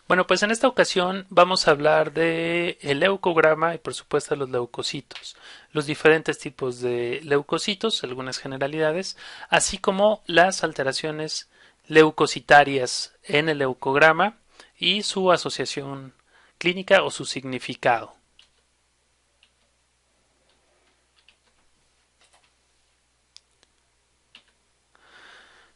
Bueno, pues en esta ocasión vamos a hablar de el leucograma y por supuesto los leucocitos, los diferentes tipos de leucocitos, algunas generalidades, así como las alteraciones leucocitarias en el leucograma y su asociación clínica o su significado.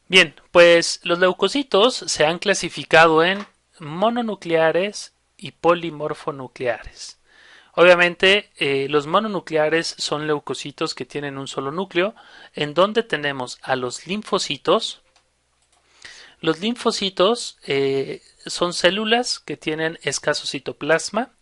Bien, pues los leucocitos se han clasificado en mononucleares y polimorfonucleares. Obviamente, los mononucleares son leucocitos que tienen un solo núcleo, en donde tenemos a los linfocitos. Los linfocitos son células que tienen escaso citoplasma,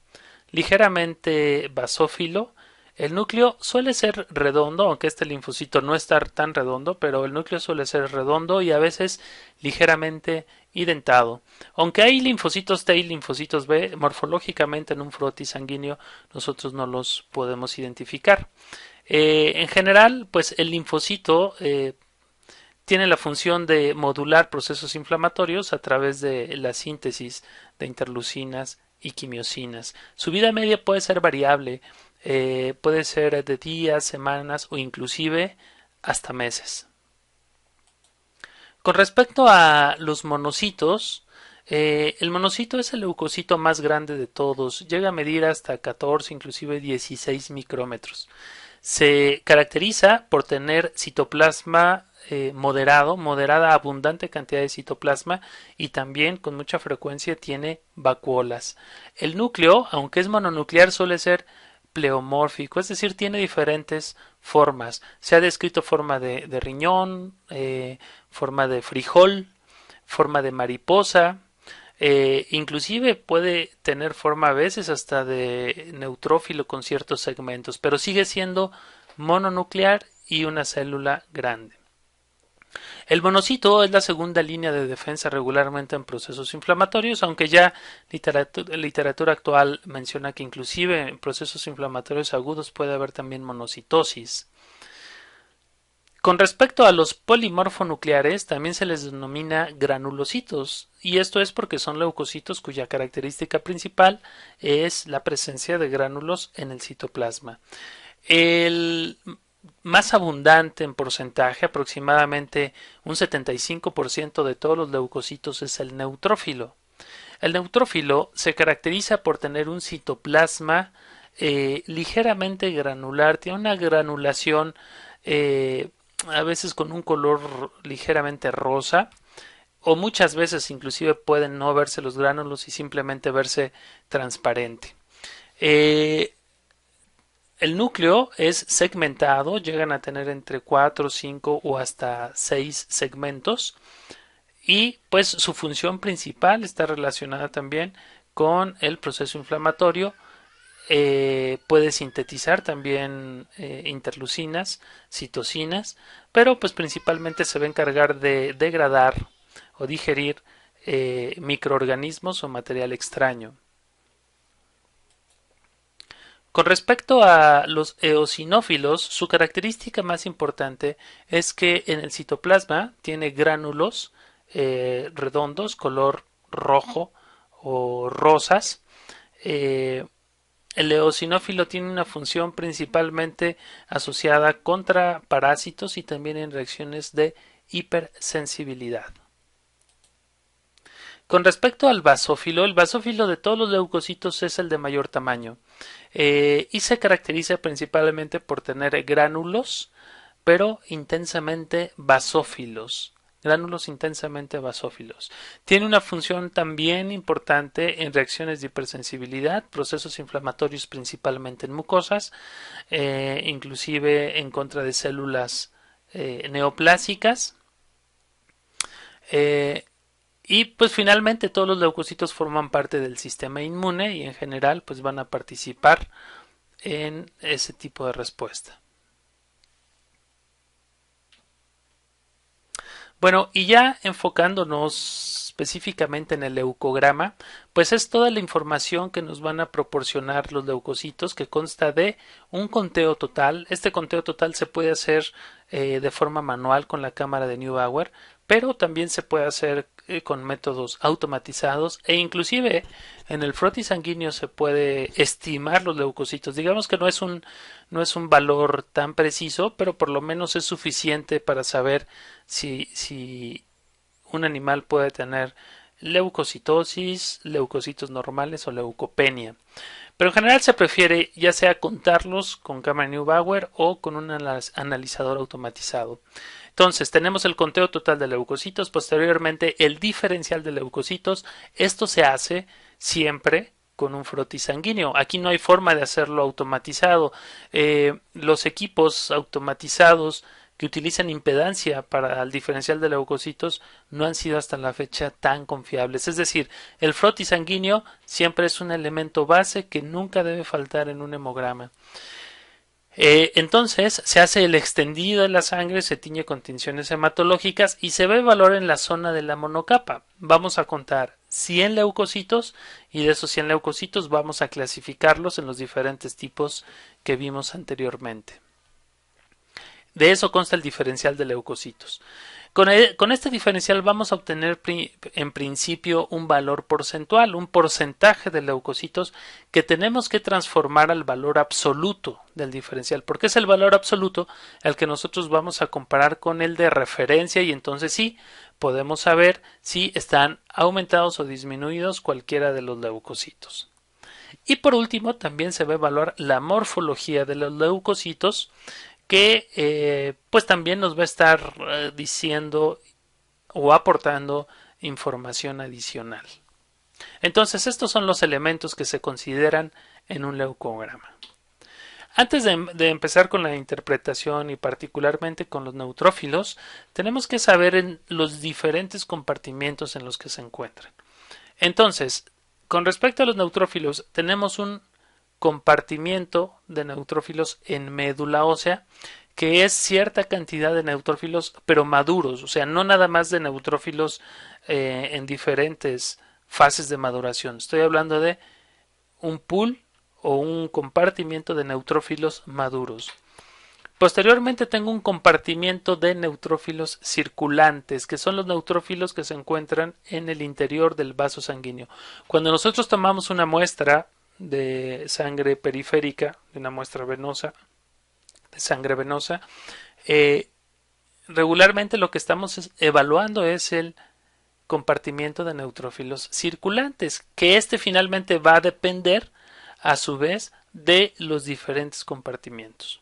ligeramente basófilo. El núcleo suele ser redondo, aunque este linfocito no está tan redondo, pero el núcleo suele ser redondo y a veces ligeramente identado. Aunque hay linfocitos T y linfocitos B, morfológicamente en un frotis sanguíneo nosotros no los podemos identificar. En general, pues el linfocito tiene la función de modular procesos inflamatorios a través de la síntesis de interleucinas y quimiosinas. Su vida media puede ser variable, puede ser de días, semanas o inclusive hasta meses. Con respecto a los monocitos, el monocito es el leucocito más grande de todos, llega a medir hasta 14, inclusive 16 micrómetros. Se caracteriza por tener citoplasma moderada, abundante cantidad de citoplasma y también con mucha frecuencia tiene vacuolas. El núcleo, aunque es mononuclear, suele ser pleomórfico, es decir, tiene diferentes formas. Se ha descrito forma de riñón, forma de frijol, forma de mariposa, inclusive puede tener forma a veces hasta de neutrófilo con ciertos segmentos, pero sigue siendo mononuclear y una célula grande. El monocito es la segunda línea de defensa regularmente en procesos inflamatorios, aunque ya literatura actual menciona que inclusive en procesos inflamatorios agudos puede haber también monocitosis. Con respecto a los polimorfonucleares, también se les denomina granulocitos, y esto es porque son leucocitos cuya característica principal es la presencia de gránulos en el citoplasma. El más abundante en porcentaje, aproximadamente un 75% de todos los leucocitos, es el neutrófilo. El neutrófilo se caracteriza por tener un citoplasma ligeramente granular, tiene una granulación a veces con un color ligeramente rosa o muchas veces inclusive pueden no verse los gránulos y simplemente verse transparente. Eh, el núcleo es segmentado, llegan a tener entre 4, 5 o hasta 6 segmentos y pues su función principal está relacionada también con el proceso inflamatorio. Puede sintetizar también interleucinas, citocinas, pero pues principalmente se va a encargar de degradar o digerir microorganismos o material extraño. Con respecto a los eosinófilos, su característica más importante es que en el citoplasma tiene gránulos redondos, color rojo o rosas. Eh, el eosinófilo tiene una función principalmente asociada contra parásitos y también en reacciones de hipersensibilidad. Con respecto al basófilo, el basófilo de todos los leucocitos es el de mayor tamaño y se caracteriza principalmente por tener gránulos, pero intensamente basófilos. Gránulos intensamente basófilos. Tiene una función también importante en reacciones de hipersensibilidad, procesos inflamatorios principalmente en mucosas, inclusive en contra de células neoplásicas. Eh, y pues finalmente todos los leucocitos forman parte del sistema inmune y en general pues van a participar en ese tipo de respuesta. Bueno, y ya enfocándonos específicamente en el leucograma, pues es toda la información que nos van a proporcionar los leucocitos que consta de un conteo total. Este conteo total se puede hacer de forma manual con la cámara de Neubauer, pero también se puede hacer con métodos automatizados e inclusive en el frotis sanguíneo se puede estimar los leucocitos. Digamos que no es un valor tan preciso, pero por lo menos es suficiente para saber si un animal puede tener leucocitosis, leucocitos normales o leucopenia. Pero en general se prefiere ya sea contarlos con cámara Neubauer o con un analizador automatizado. Entonces tenemos el conteo total de leucocitos, posteriormente el diferencial de leucocitos. Esto se hace siempre con un frotis sanguíneo. Aquí no hay forma de hacerlo automatizado. Los equipos automatizados que utilizan impedancia para el diferencial de leucocitos no han sido hasta la fecha tan confiables. Es decir, el frotis sanguíneo siempre es un elemento base que nunca debe faltar en un hemograma. Entonces se hace el extendido de la sangre, se tiñe con tinciones hematológicas y se ve valor en la zona de la monocapa. Vamos a contar 100 leucocitos y de esos 100 leucocitos vamos a clasificarlos en los diferentes tipos que vimos anteriormente. De eso consta el diferencial de leucocitos. Con este diferencial vamos a obtener en principio un valor porcentual, un porcentaje de leucocitos que tenemos que transformar al valor absoluto del diferencial, porque es el valor absoluto el que nosotros vamos a comparar con el de referencia y entonces sí podemos saber si están aumentados o disminuidos cualquiera de los leucocitos. Y por último también se va a evaluar la morfología de los leucocitos que pues también nos va a estar diciendo o aportando información adicional. Entonces estos son los elementos que se consideran en un leucograma. Antes de empezar con la interpretación y particularmente con los neutrófilos, tenemos que saber en los diferentes compartimientos en los que se encuentran. Entonces, con respecto a los neutrófilos, tenemos un compartimiento de neutrófilos en médula ósea, que es cierta cantidad de neutrófilos, pero maduros, o sea, no nada más de neutrófilos en diferentes fases de maduración. Estoy hablando de un pool o un compartimiento de neutrófilos maduros. Posteriormente tengo un compartimiento de neutrófilos circulantes, que son los neutrófilos que se encuentran en el interior del vaso sanguíneo. Cuando nosotros tomamos una muestra de sangre periférica, de una muestra venosa, de sangre venosa, regularmente lo que estamos evaluando es el compartimiento de neutrófilos circulantes, que finalmente va a depender a su vez de los diferentes compartimientos.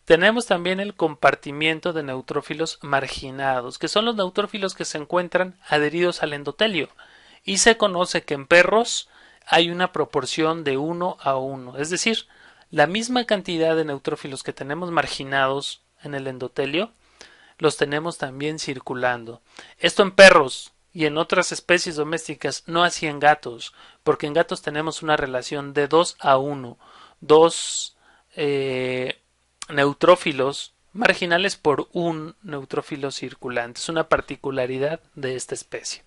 Tenemos también el compartimiento de neutrófilos marginados, que son los neutrófilos que se encuentran adheridos al endotelio, y se conoce que en perros hay una proporción de 1 a 1, es decir, la misma cantidad de neutrófilos que tenemos marginados en el endotelio, los tenemos también circulando. Esto en perros y en otras especies domésticas, no así en gatos, porque en gatos tenemos una relación de 2 a 1, dos neutrófilos marginales por un neutrófilo circulante. Es una particularidad de esta especie.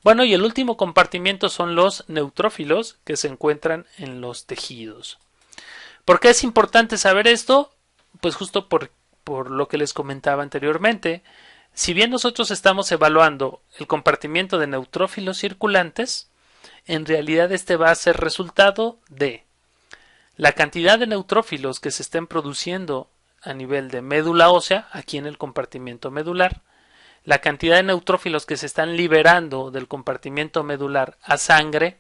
Bueno, y el último compartimiento son los neutrófilos que se encuentran en los tejidos. ¿Por qué es importante saber esto? Pues justo por lo que les comentaba anteriormente. Si bien nosotros estamos evaluando el compartimiento de neutrófilos circulantes, en realidad este va a ser resultado de la cantidad de neutrófilos que se estén produciendo a nivel de médula ósea, aquí en el compartimiento medular, la cantidad de neutrófilos que se están liberando del compartimiento medular a sangre,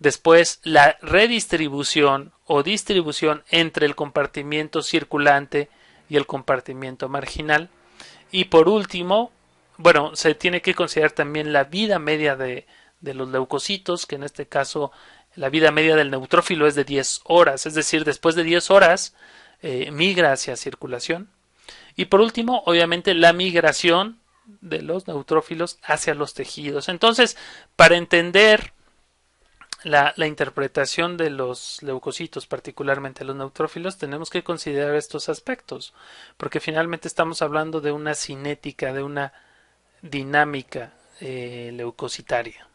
después la redistribución o distribución entre el compartimiento circulante y el compartimiento marginal, y por último, bueno, se tiene que considerar también la vida media de los leucocitos, que en este caso la vida media del neutrófilo es de 10 horas, es decir, después de 10 horas migra hacia circulación. Y por último, obviamente, la migración de los neutrófilos hacia los tejidos. Entonces, para entender la interpretación de los leucocitos, particularmente los neutrófilos, tenemos que considerar estos aspectos, porque finalmente estamos hablando de una cinética, de una dinámica leucocitaria.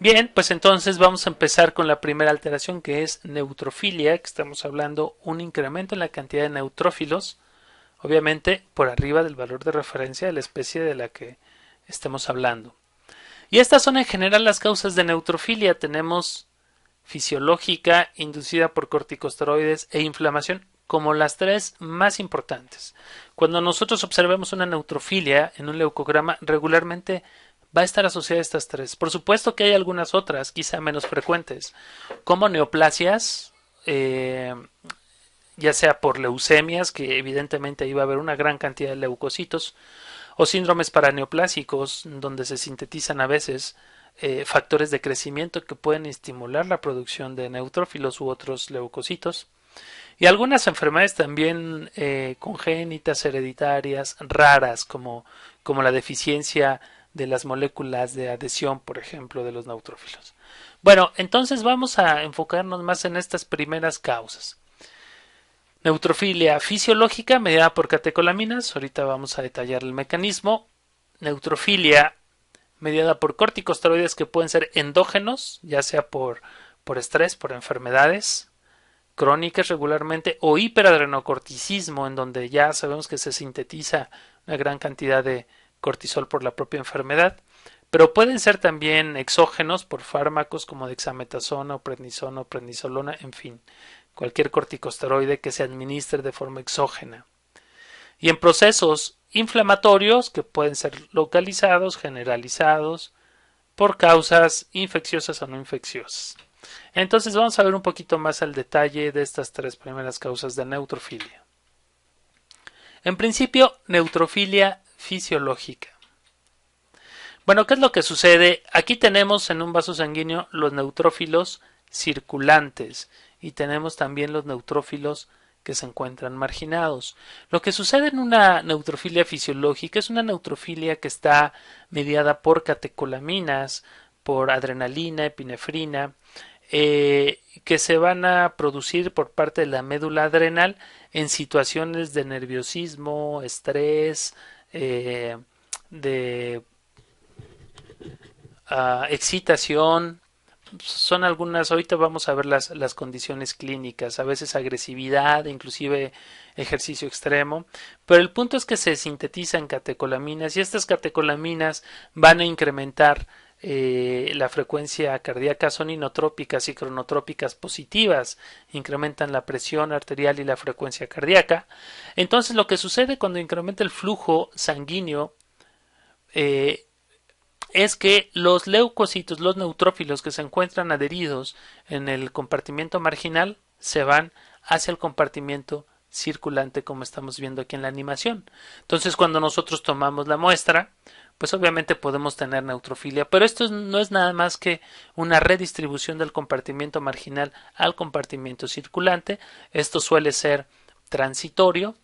Bien, pues entonces vamos a empezar con la primera alteración, que es neutrofilia, que estamos hablando un incremento en la cantidad de neutrófilos obviamente por arriba del valor de referencia de la especie de la que estemos hablando. Y estas son en general las causas de neutrofilia. Tenemos fisiológica, inducida por corticosteroides e inflamación como las tres más importantes. Cuando nosotros observemos una neutrofilia en un leucograma, regularmente va a estar asociada a estas tres. Por supuesto que hay algunas otras, quizá menos frecuentes, como neoplasias, ya sea por leucemias, que evidentemente ahí va a haber una gran cantidad de leucocitos, o síndromes paraneoplásicos, donde se sintetizan a veces factores de crecimiento que pueden estimular la producción de neutrófilos u otros leucocitos. Y algunas enfermedades también congénitas, hereditarias, raras, como la deficiencia de las moléculas de adhesión, por ejemplo, de los neutrófilos. Bueno, entonces vamos a enfocarnos más en estas primeras causas. Neutrofilia fisiológica mediada por catecolaminas, ahorita vamos a detallar el mecanismo. Neutrofilia mediada por corticosteroides que pueden ser endógenos, ya sea por estrés, por enfermedades crónicas regularmente, o hiperadrenocorticismo, en donde ya sabemos que se sintetiza una gran cantidad de cortisol por la propia enfermedad, pero pueden ser también exógenos por fármacos como dexametasona o prednisona o prednisolona, en fin, cualquier corticosteroide que se administre de forma exógena. Y en procesos inflamatorios que pueden ser localizados, generalizados, por causas infecciosas o no infecciosas. Entonces vamos a ver un poquito más al detalle de estas tres primeras causas de neutrofilia. En principio, neutrofilia fisiológica. Bueno, ¿qué es lo que sucede? Aquí tenemos en un vaso sanguíneo los neutrófilos circulantes y tenemos también los neutrófilos que se encuentran marginados. Lo que sucede en una neutrofilia fisiológica es una neutrofilia que está mediada por catecolaminas, por adrenalina, epinefrina, que se van a producir por parte de la médula adrenal en situaciones de nerviosismo, estrés, de excitación. Son algunas, ahorita vamos a ver las condiciones clínicas, a veces agresividad, inclusive ejercicio extremo, pero el punto es que se sintetizan catecolaminas y estas catecolaminas van a incrementar la frecuencia cardíaca, son inotrópicas y cronotrópicas positivas, incrementan la presión arterial y la frecuencia cardíaca. Entonces lo que sucede cuando incrementa el flujo sanguíneo es que los leucocitos, los neutrófilos que se encuentran adheridos en el compartimiento marginal se van hacia el compartimiento circulante, como estamos viendo aquí en la animación. Entonces cuando nosotros tomamos la muestra, pues obviamente podemos tener neutrofilia, pero esto no es nada más que una redistribución del compartimiento marginal al compartimiento circulante. Esto suele ser transitorio,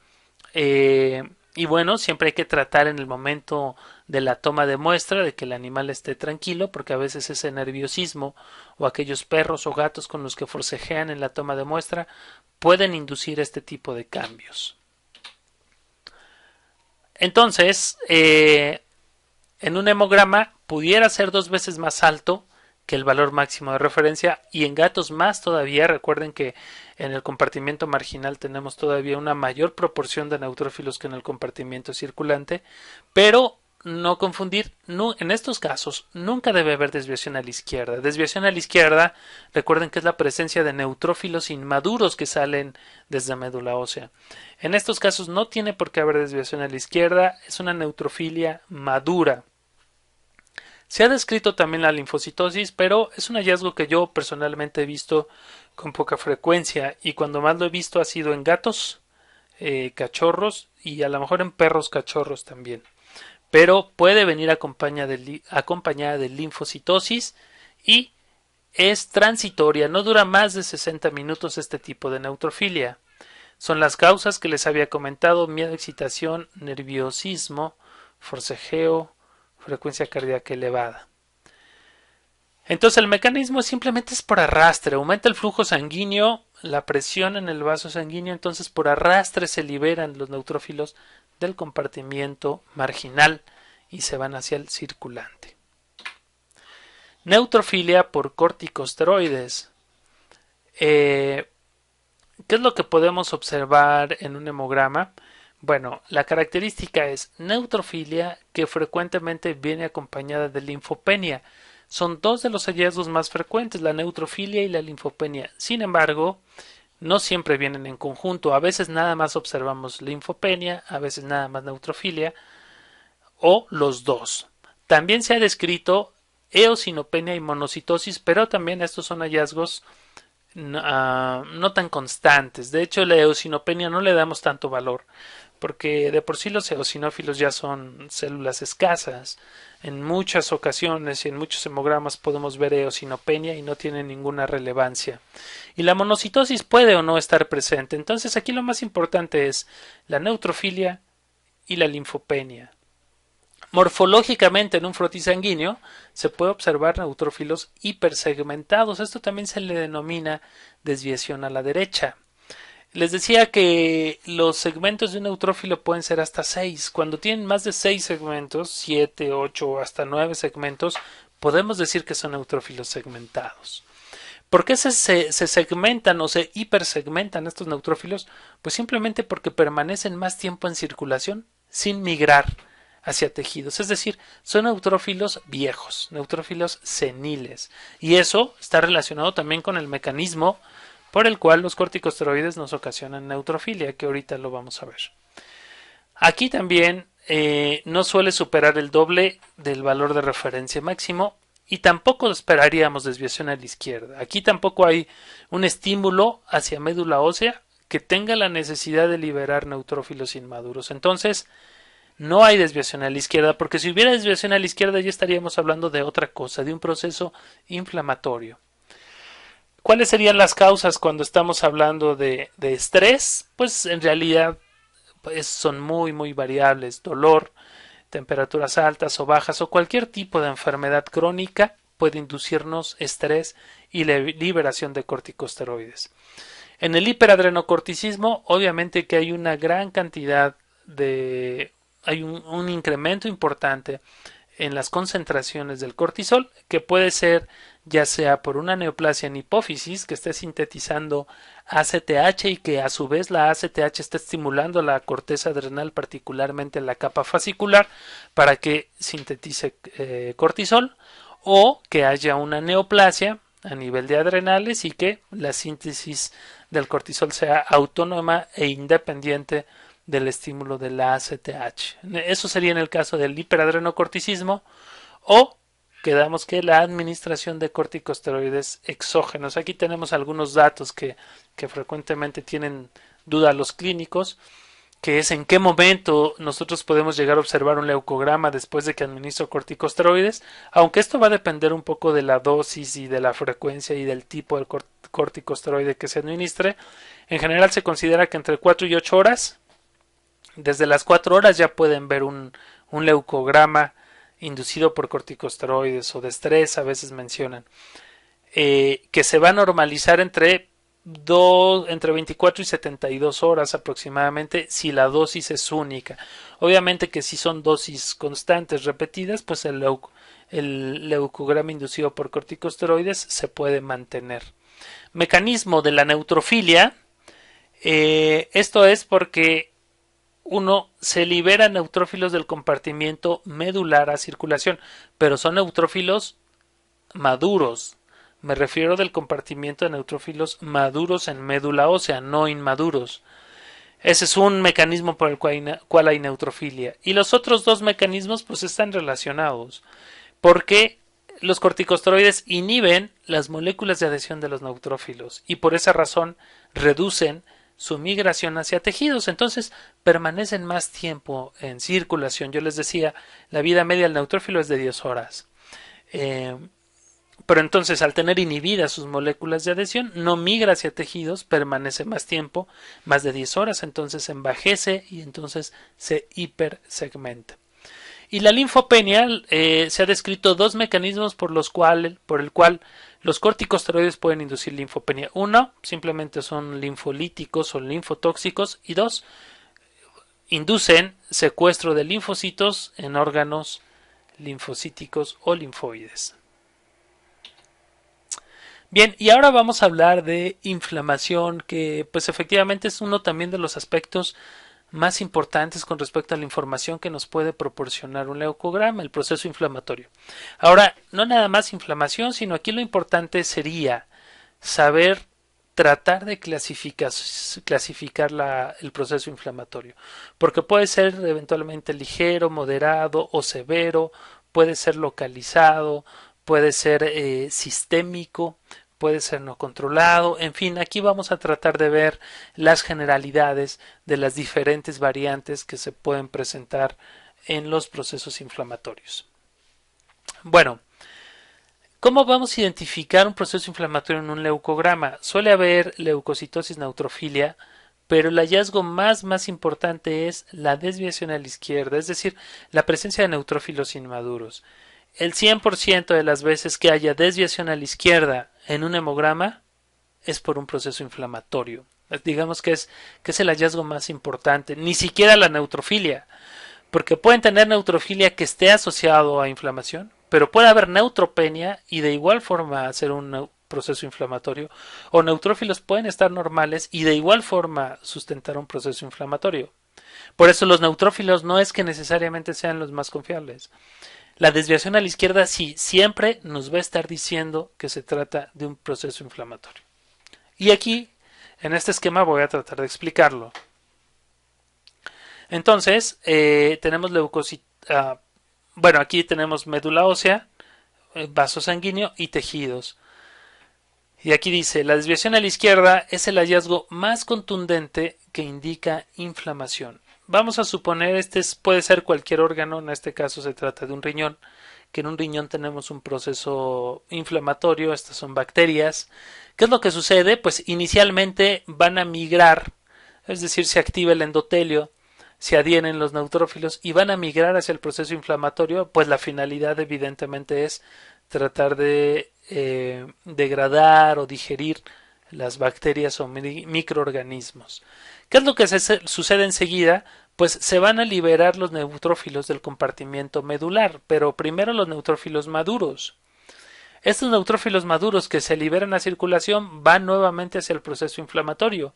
y bueno, siempre hay que tratar en el momento de la toma de muestra de que el animal esté tranquilo, porque a veces ese nerviosismo o aquellos perros o gatos con los que forcejean en la toma de muestra pueden inducir este tipo de cambios. Entonces, en un hemograma pudiera ser 2 veces más alto que el valor máximo de referencia y en gatos más todavía. Recuerden que en el compartimiento marginal tenemos todavía una mayor proporción de neutrófilos que en el compartimiento circulante, pero no confundir, en estos casos nunca debe haber desviación a la izquierda. Desviación a la izquierda, recuerden que es la presencia de neutrófilos inmaduros que salen desde médula ósea. En estos casos no tiene por qué haber desviación a la izquierda, es una neutrofilia madura. Se ha descrito también la linfocitosis, pero es un hallazgo que yo personalmente he visto con poca frecuencia y cuando más lo he visto ha sido en gatos, cachorros y a lo mejor en perros cachorros también. Pero puede venir acompañada de linfocitosis y es transitoria, no dura más de 60 minutos este tipo de neutrofilia. Son las causas que les había comentado: miedo, excitación, nerviosismo, forcejeo, frecuencia cardíaca elevada. Entonces el mecanismo simplemente es por arrastre, aumenta el flujo sanguíneo, la presión en el vaso sanguíneo, entonces por arrastre se liberan los neutrófilos del compartimiento marginal y se van hacia el circulante. Neutrofilia por corticosteroides. ¿Qué es lo que podemos observar en un hemograma? Bueno, la característica es neutrofilia que frecuentemente viene acompañada de linfopenia. Son dos de los hallazgos más frecuentes, la neutrofilia y la linfopenia. Sin embargo, no siempre vienen en conjunto. A veces nada más observamos linfopenia, a veces nada más neutrofilia o los dos. También se ha descrito eosinopenia y monocitosis, pero también estos son hallazgos no tan constantes. De hecho, la eosinopenia no le damos tanto valor, porque de por sí los eosinófilos ya son células escasas. En muchas ocasiones y en muchos hemogramas podemos ver eosinopenia y no tiene ninguna relevancia. Y la monocitosis puede o no estar presente. Entonces aquí lo más importante es la neutrofilia y la linfopenia. Morfológicamente en un frotis sanguíneo se puede observar neutrófilos hipersegmentados. Esto también se le denomina desviación a la derecha. Les decía que los segmentos de un neutrófilo pueden ser hasta 6. Cuando tienen más de 6 segmentos, 7, 8 o hasta 9 segmentos, podemos decir que son neutrófilos segmentados. ¿Por qué se segmentan o se hipersegmentan estos neutrófilos? Pues simplemente porque permanecen más tiempo en circulación sin migrar hacia tejidos, es decir, son neutrófilos viejos, neutrófilos seniles, y eso está relacionado también con el mecanismo por el cual los corticosteroides nos ocasionan neutrofilia, que ahorita lo vamos a ver. Aquí también no suele superar el doble del valor de referencia máximo y tampoco esperaríamos desviación a la izquierda. Aquí tampoco hay un estímulo hacia médula ósea que tenga la necesidad de liberar neutrófilos inmaduros. Entonces, no hay desviación a la izquierda, porque si hubiera desviación a la izquierda ya estaríamos hablando de otra cosa, de un proceso inflamatorio. ¿Cuáles serían las causas cuando estamos hablando de estrés? Pues en realidad son muy variables. Dolor, temperaturas altas o bajas o cualquier tipo de enfermedad crónica puede inducirnos estrés y la liberación de corticosteroides. En el hiperadrenocorticismo, obviamente que hay una gran cantidad hay un incremento importante en las concentraciones del cortisol, que puede ser ya sea por una neoplasia en hipófisis que esté sintetizando ACTH y que a su vez la ACTH está estimulando la corteza adrenal, particularmente en la capa fascicular, para que sintetice cortisol, o que haya una neoplasia a nivel de adrenales y que la síntesis del cortisol sea autónoma e independiente del estímulo de la ACTH. Eso sería en el caso del hiperadrenocorticismo, o quedamos que la administración de corticosteroides exógenos. Aquí tenemos algunos datos que frecuentemente tienen duda los clínicos, que es en qué momento nosotros podemos llegar a observar un leucograma después de que administro corticosteroides, aunque esto va a depender un poco de la dosis y de la frecuencia y del tipo del corticosteroide que se administre. En general se considera que entre 4 y 8 horas, desde las 4 horas ya pueden ver un leucograma inducido por corticosteroides o de estrés, a veces mencionan, que se va a normalizar entre 24 y 72 horas aproximadamente si la dosis es única. Obviamente que si son dosis constantes repetidas, pues el leucograma inducido por corticosteroides se puede mantener. Mecanismo de la neutrofilia. Esto es porque se libera neutrófilos del compartimiento medular a circulación, pero son neutrófilos maduros. Me refiero del compartimiento de neutrófilos maduros en médula ósea, no inmaduros. Ese es un mecanismo por el cual hay neutrofilia. Y los otros dos mecanismos pues están relacionados, porque los corticosteroides inhiben las moléculas de adhesión de los neutrófilos y por esa razón reducen su migración hacia tejidos, entonces permanecen más tiempo en circulación. Yo les decía, la vida media del neutrófilo es de 10 horas. Pero entonces al tener inhibidas sus moléculas de adhesión, no migra hacia tejidos, permanece más tiempo, más de 10 horas, entonces envejece y entonces se hipersegmenta. Y la linfopenia, se ha descrito dos mecanismos por el cual los corticosteroides pueden inducir linfopenia. Uno, simplemente son linfolíticos o linfotóxicos, y dos, inducen secuestro de linfocitos en órganos linfocíticos o linfoides. Bien, y ahora vamos a hablar de inflamación, que pues efectivamente es uno también de los aspectos más importantes con respecto a la información que nos puede proporcionar un leucograma, el proceso inflamatorio. Ahora, no nada más inflamación, sino aquí lo importante sería saber tratar de clasificar el proceso inflamatorio, porque puede ser eventualmente ligero, moderado o severo, puede ser localizado, puede ser sistémico, puede ser no controlado, en fin, aquí vamos a tratar de ver las generalidades de las diferentes variantes que se pueden presentar en los procesos inflamatorios. Bueno, ¿cómo vamos a identificar un proceso inflamatorio en un leucograma? Suele haber leucocitosis neutrofilia, pero el hallazgo más importante es la desviación a la izquierda, es decir, la presencia de neutrófilos inmaduros. El 100% de las veces que haya desviación a la izquierda en un hemograma es por un proceso inflamatorio. Digamos que es el hallazgo más importante, ni siquiera la neutrofilia, porque pueden tener neutrofilia que esté asociado a inflamación, pero puede haber neutropenia y de igual forma hacer un proceso inflamatorio, o neutrófilos pueden estar normales y de igual forma sustentar un proceso inflamatorio. Por eso los neutrófilos no es que necesariamente sean los más confiables. La desviación a la izquierda sí siempre nos va a estar diciendo que se trata de un proceso inflamatorio. Y aquí, en este esquema, voy a tratar de explicarlo. Entonces, tenemos leucocitos. Bueno, aquí tenemos médula ósea, vaso sanguíneo y tejidos. Y aquí dice, la desviación a la izquierda es el hallazgo más contundente que indica inflamación. Vamos a suponer, puede ser cualquier órgano, en este caso se trata de un riñón, que en un riñón tenemos un proceso inflamatorio, estas son bacterias. ¿Qué es lo que sucede? Pues inicialmente van a migrar, es decir, se activa el endotelio, se adhieren los neutrófilos y van a migrar hacia el proceso inflamatorio, pues la finalidad evidentemente es tratar de degradar o digerir las bacterias o microorganismos. ¿Qué es lo que sucede enseguida? Pues se van a liberar los neutrófilos del compartimiento medular, pero primero los neutrófilos maduros. Estos neutrófilos maduros que se liberan a circulación van nuevamente hacia el proceso inflamatorio.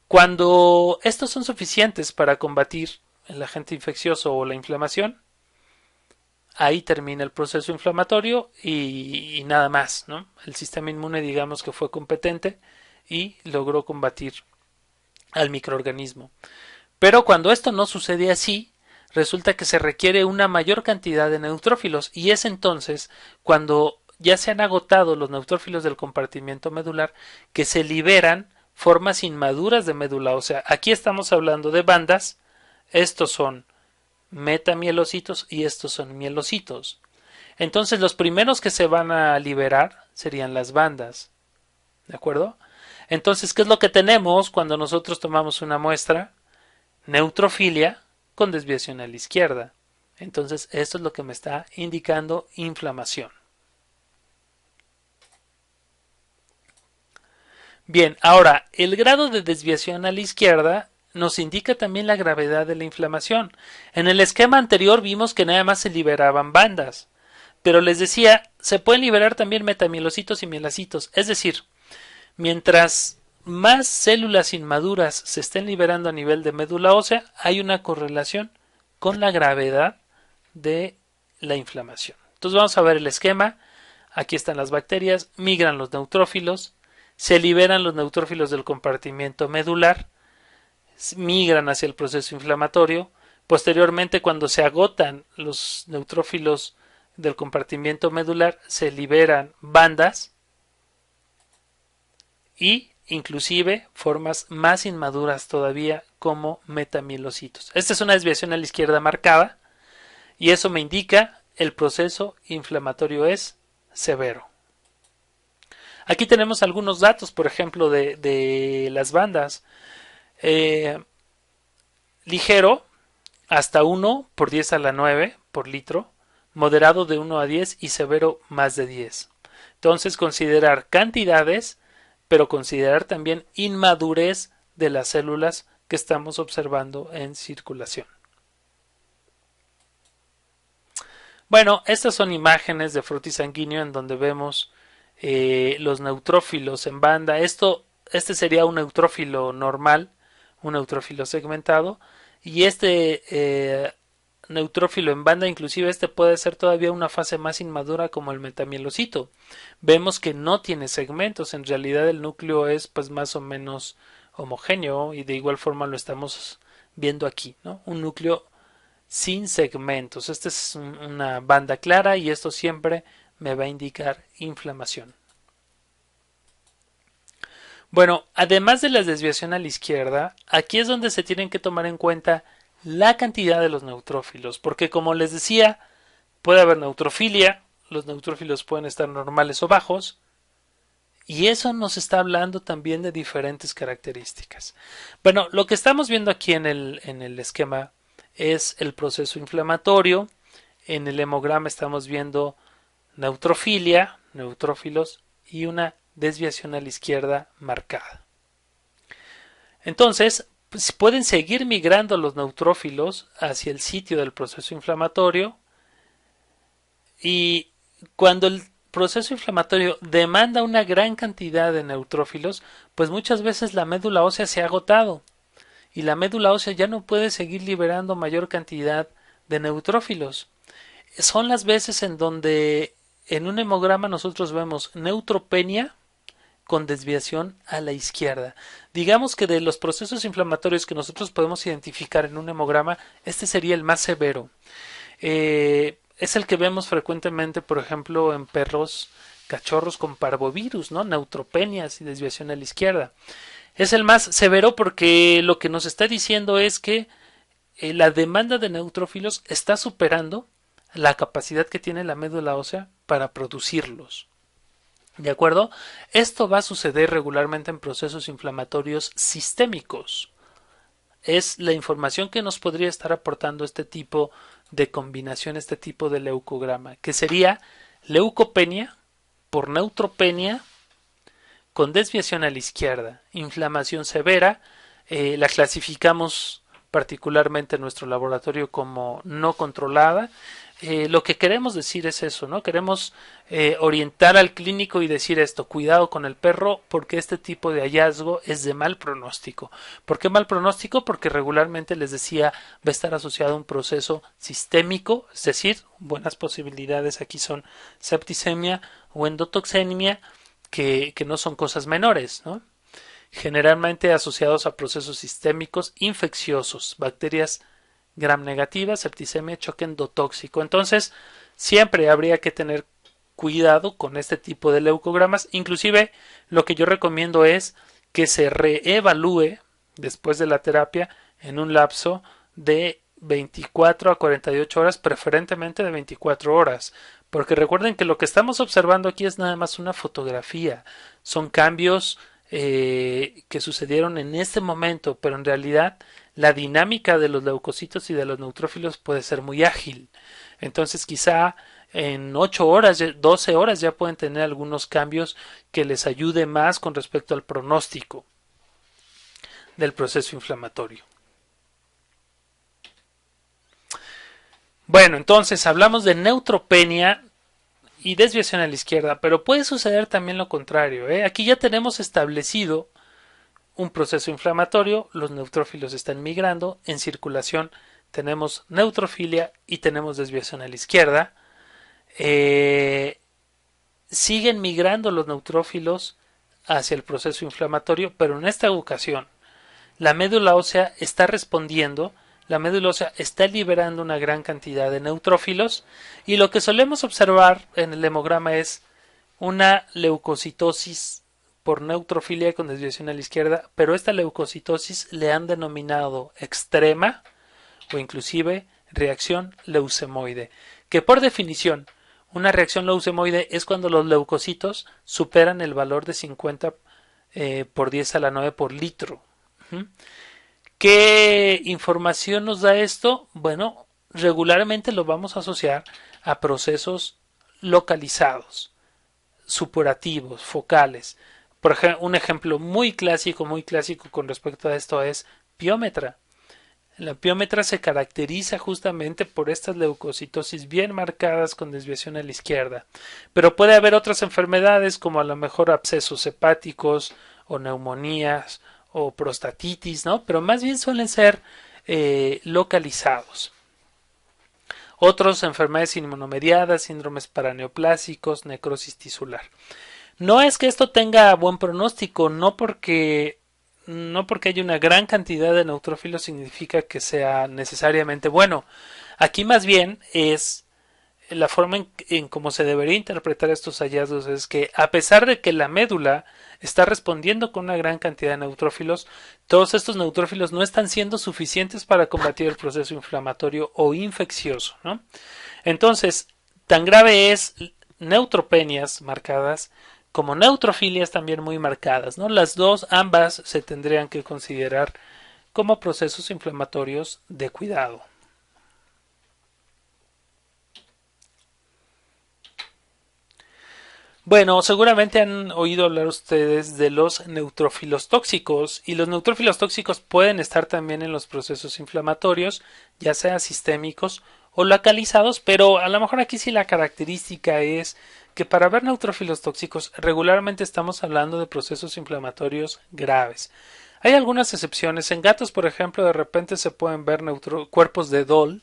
Cuando estos son suficientes para combatir el agente infeccioso o la inflamación, ahí termina el proceso inflamatorio y nada más, ¿no? El sistema inmune, digamos que fue competente y logró combatir al microorganismo. Pero cuando esto no sucede así, resulta que se requiere una mayor cantidad de neutrófilos y es entonces cuando ya se han agotado los neutrófilos del compartimiento medular que se liberan formas inmaduras de médula ósea. Aquí estamos hablando de bandas, estos son metamielocitos y estos son mielocitos. Entonces los primeros que se van a liberar serían las bandas. ¿De acuerdo? Entonces, ¿qué es lo que tenemos cuando nosotros tomamos una muestra? Neutrofilia con desviación a la izquierda. Entonces, esto es lo que me está indicando inflamación. Bien, ahora, el grado de desviación a la izquierda nos indica también la gravedad de la inflamación. En el esquema anterior vimos que nada más se liberaban bandas, pero les decía, se pueden liberar también metamielocitos y mielocitos, es decir, mientras más células inmaduras se estén liberando a nivel de médula ósea, hay una correlación con la gravedad de la inflamación. Entonces vamos a ver el esquema. Aquí están las bacterias, migran los neutrófilos, se liberan los neutrófilos del compartimiento medular, migran hacia el proceso inflamatorio. Posteriormente, cuando se agotan los neutrófilos del compartimiento medular, se liberan bandas y inclusive formas más inmaduras todavía como metamielocitos. Esta es una desviación a la izquierda marcada y eso me indica el proceso inflamatorio es severo. Aquí tenemos algunos datos, por ejemplo, de las bandas. Ligero, hasta 1 por 10 a la 9 por litro, moderado de 1 a 10 y severo más de 10. Entonces, considerar cantidades, pero considerar también inmadurez de las células que estamos observando en circulación. Bueno, estas son imágenes de frotis sanguíneo en donde vemos los neutrófilos en banda. Este sería un neutrófilo normal, un neutrófilo segmentado, y neutrófilo en banda, inclusive este puede ser todavía una fase más inmadura como el metamielocito. Vemos que no tiene segmentos, en realidad el núcleo es pues más o menos homogéneo y de igual forma lo estamos viendo aquí, ¿no? Un núcleo sin segmentos. Esta es una banda clara y esto siempre me va a indicar inflamación. Bueno, además de la desviación a la izquierda, aquí es donde se tienen que tomar en cuenta la cantidad de los neutrófilos, porque como les decía, puede haber neutrofilia, los neutrófilos pueden estar normales o bajos, y eso nos está hablando también de diferentes características. Bueno, lo que estamos viendo aquí en el esquema es el proceso inflamatorio. En el hemograma estamos viendo neutrofilia, neutrófilos y una desviación a la izquierda marcada. Entonces, pues, pueden seguir migrando los neutrófilos hacia el sitio del proceso inflamatorio y cuando el proceso inflamatorio demanda una gran cantidad de neutrófilos, pues muchas veces la médula ósea se ha agotado y la médula ósea ya no puede seguir liberando mayor cantidad de neutrófilos. Son las veces en donde en un hemograma nosotros vemos neutropenia con desviación a la izquierda. Digamos que de los procesos inflamatorios que nosotros podemos identificar en un hemograma, este sería el más severo. Es el que vemos frecuentemente, por ejemplo, en perros cachorros con parvovirus, ¿no? Neutropenias y desviación a la izquierda. Es el más severo porque lo que nos está diciendo es que la demanda de neutrófilos está superando la capacidad que tiene la médula ósea para producirlos. ¿De acuerdo? Esto va a suceder regularmente en procesos inflamatorios sistémicos. Es la información que nos podría estar aportando este tipo de combinación, este tipo de leucograma, que sería leucopenia por neutropenia con desviación a la izquierda, inflamación severa, la clasificamos particularmente en nuestro laboratorio como no controlada. Lo que queremos decir es eso, ¿no? Queremos orientar al clínico y decir esto, cuidado con el perro porque este tipo de hallazgo es de mal pronóstico. ¿Por qué mal pronóstico? Porque regularmente les decía va a estar asociado a un proceso sistémico, es decir, buenas posibilidades aquí son septicemia o endotoxemia, que no son cosas menores, ¿no? Generalmente asociados a procesos sistémicos infecciosos, bacterias gram negativas, septicemia, choque endotóxico. Entonces, siempre habría que tener cuidado con este tipo de leucogramas. Inclusive, lo que yo recomiendo es que se reevalúe después de la terapia en un lapso de 24 a 48 horas, preferentemente de 24 horas. Porque recuerden que lo que estamos observando aquí es nada más una fotografía. Son cambios que sucedieron en este momento, pero en realidad la dinámica de los leucocitos y de los neutrófilos puede ser muy ágil. Entonces quizá en 8 horas, 12 horas ya pueden tener algunos cambios que les ayude más con respecto al pronóstico del proceso inflamatorio. Bueno, entonces hablamos de neutropenia y desviación a la izquierda, pero puede suceder también lo contrario. Aquí ya tenemos establecido un proceso inflamatorio, los neutrófilos están migrando, en circulación tenemos neutrofilia y tenemos desviación a la izquierda. Siguen migrando los neutrófilos hacia el proceso inflamatorio, pero en esta ocasión la médula ósea está respondiendo, la médula ósea está liberando una gran cantidad de neutrófilos y lo que solemos observar en el hemograma es una leucocitosis por neutrofilia con desviación a la izquierda, pero esta leucocitosis le han denominado extrema o inclusive reacción leucemoide, que por definición una reacción leucemoide es cuando los leucocitos superan el valor de 50 por 10 a la 9 por litro. ¿Qué información nos da esto? Bueno, regularmente lo vamos a asociar a procesos localizados, supurativos, focales. Por ejemplo, un ejemplo muy clásico con respecto a esto es piómetra. La piómetra se caracteriza justamente por estas leucocitosis bien marcadas con desviación a la izquierda. Pero puede haber otras enfermedades como a lo mejor abscesos hepáticos o neumonías o prostatitis, ¿no? Pero más bien suelen ser localizados. Otros, enfermedades inmunomediadas, síndromes paraneoplásicos, necrosis tisular. No es que esto tenga buen pronóstico, no porque haya una gran cantidad de neutrófilos significa que sea necesariamente bueno. Aquí más bien es la forma en cómo se debería interpretar estos hallazgos es que a pesar de que la médula está respondiendo con una gran cantidad de neutrófilos, todos estos neutrófilos no están siendo suficientes para combatir el proceso inflamatorio o infeccioso, ¿no? Entonces, tan grave es neutropenias marcadas como neutrofilias también muy marcadas, ¿no? Las dos, ambas se tendrían que considerar como procesos inflamatorios de cuidado. Bueno, seguramente han oído hablar ustedes de los neutrófilos tóxicos y los neutrófilos tóxicos pueden estar también en los procesos inflamatorios, ya sea sistémicos o localizados, pero a lo mejor aquí sí la característica es que para ver neutrófilos tóxicos regularmente estamos hablando de procesos inflamatorios graves. Hay algunas excepciones. En gatos, por ejemplo, de repente se pueden ver cuerpos de DOL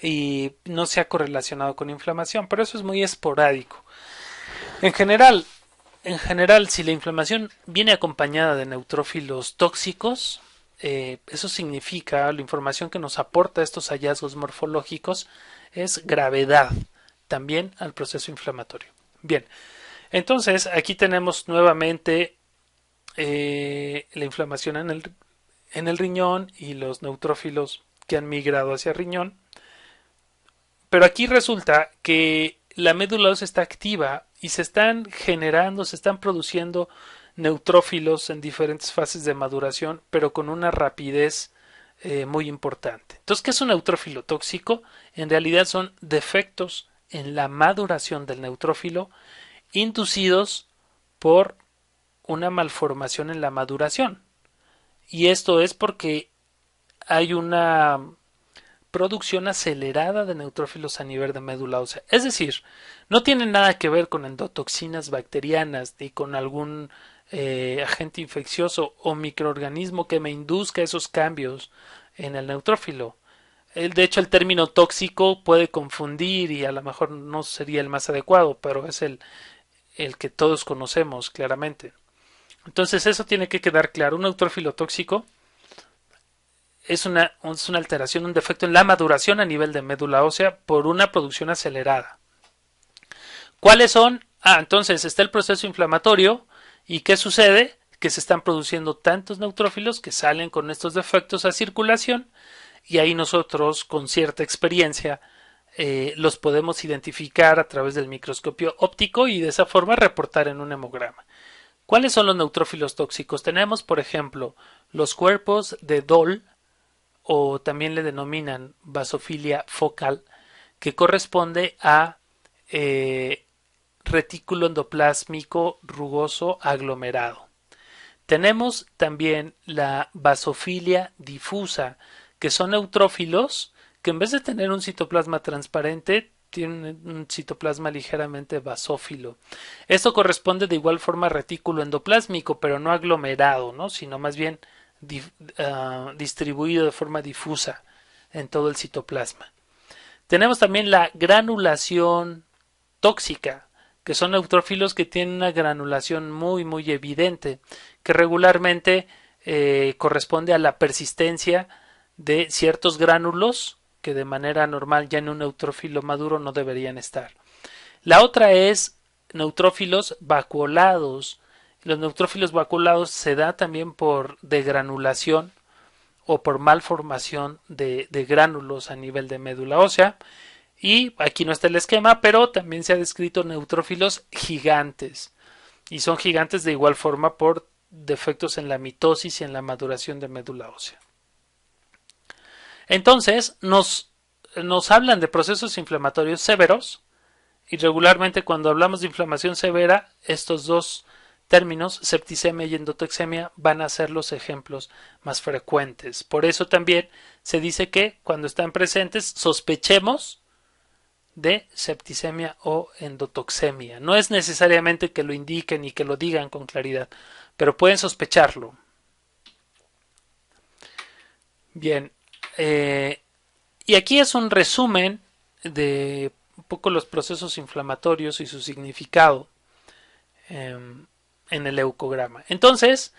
y no se ha correlacionado con inflamación, pero eso es muy esporádico. En general, si la inflamación viene acompañada de neutrófilos tóxicos, eso significa, la información que nos aporta estos hallazgos morfológicos es gravedad también al proceso inflamatorio. Bien, entonces aquí tenemos nuevamente la inflamación en el riñón y los neutrófilos que han migrado hacia el riñón. Pero aquí resulta que la médula ósea está activa y se están generando, se están produciendo neutrófilos en diferentes fases de maduración, pero con una rapidez muy importante. Entonces, ¿qué es un neutrófilo tóxico? En realidad son defectos en la maduración del neutrófilo inducidos por una malformación en la maduración. Y esto es porque hay una producción acelerada de neutrófilos a nivel de médula ósea. Es decir, no tiene nada que ver con endotoxinas bacterianas ni con algún agente infeccioso o microorganismo que me induzca esos cambios en el neutrófilo. De hecho, el término tóxico puede confundir y a lo mejor no sería el más adecuado, pero es el que todos conocemos claramente. Entonces, eso tiene que quedar claro. Un neutrófilo tóxico es una alteración, un defecto en la maduración a nivel de médula ósea por una producción acelerada. ¿Cuáles son? Entonces está el proceso inflamatorio. ¿Y qué sucede? Que se están produciendo tantos neutrófilos que salen con estos defectos a circulación y ahí nosotros con cierta experiencia los podemos identificar a través del microscopio óptico y de esa forma reportar en un hemograma. ¿Cuáles son los neutrófilos tóxicos? Tenemos, por ejemplo, los cuerpos de DOL, o también le denominan basofilia focal, que corresponde a retículo endoplásmico rugoso aglomerado. Tenemos también la basofilia difusa, que son neutrófilos que en vez de tener un citoplasma transparente, tienen un citoplasma ligeramente basófilo. Esto corresponde de igual forma a retículo endoplásmico, pero no aglomerado, ¿no? Sino más bien distribuido de forma difusa en todo el citoplasma. Tenemos también la granulación tóxica, que son neutrófilos que tienen una granulación muy evidente, que regularmente corresponde a la persistencia de ciertos gránulos que de manera normal ya en un neutrófilo maduro no deberían estar. La otra es neutrófilos vacuolados. Los neutrófilos vacuolados se da también por degranulación o por malformación de gránulos a nivel de médula ósea. Y aquí no está el esquema, pero también se ha descrito neutrófilos gigantes. Y son gigantes de igual forma por defectos en la mitosis y en la maduración de médula ósea. Entonces, nos hablan de procesos inflamatorios severos y regularmente cuando hablamos de inflamación severa, estos dos términos, septicemia y endotoxemia, van a ser los ejemplos más frecuentes. Por eso también se dice que cuando están presentes sospechemos de septicemia o endotoxemia. No es necesariamente que lo indiquen y que lo digan con claridad, pero pueden sospecharlo. Bien, Eh, y aquí es un resumen de un poco los procesos inflamatorios y su significado en el leucograma. Entonces,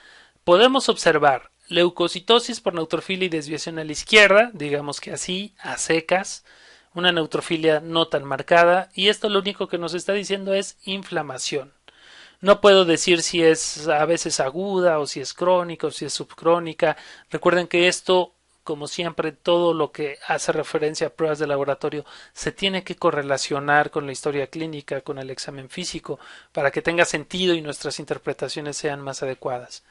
podemos observar leucocitosis por neutrofilia y desviación a la izquierda, digamos que así, a secas, una neutrofilia no tan marcada, y esto lo único que nos está diciendo es inflamación. No puedo decir si es a veces aguda o si es crónica o si es subcrónica. Recuerden que esto, como siempre, todo lo que hace referencia a pruebas de laboratorio se tiene que correlacionar con la historia clínica, con el examen físico, para que tenga sentido y nuestras interpretaciones sean más adecuadas.